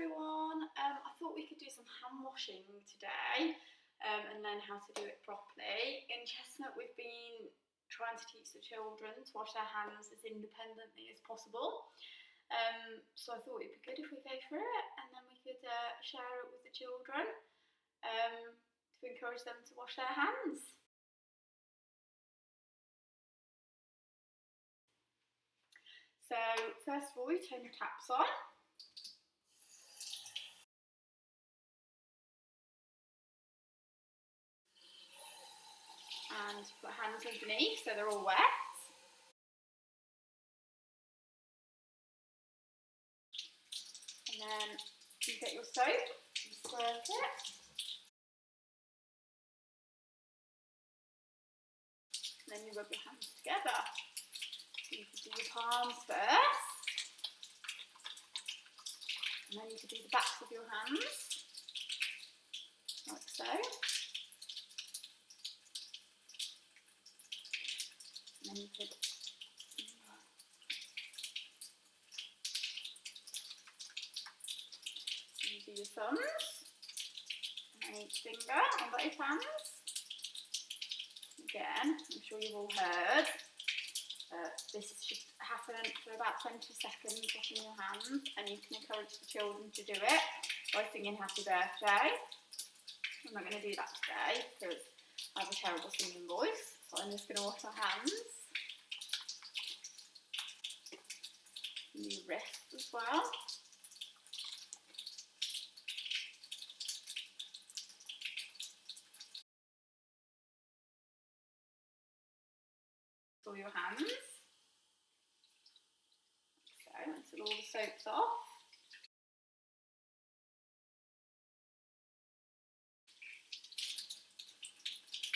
everyone. I thought we could do some hand washing today and learn how to do it properly. In Chestnut, we've been trying to teach the children to wash their hands as independently as possible. So I thought it'd be good if we go through it and then we could share it with the children to encourage them to wash their hands. So first of all, we turn your taps on. And put hands underneath so they're all wet. And then you get your soap, you squirt it. And then you rub your hands together. So you can do your palms first. And then you can do the backs of your hands, like so. And then you could do your thumbs, and then each finger on both hands. Again, I'm sure you've all heard, this should happen for about 20 seconds, washing your hands, and you can encourage the children to do it by singing Happy Birthday. I'm not going to do that today because I have a terrible singing voice, so I'm just going to wash my hands. And your wrists as well. For your hands. So until all the soap's off.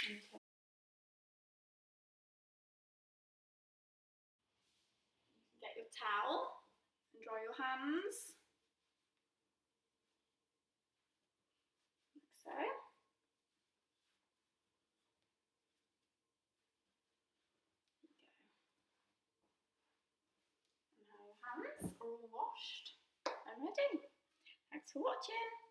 Okay. Get your towel and dry your hands. Like so. Hands are all washed and ready. Thanks for watching.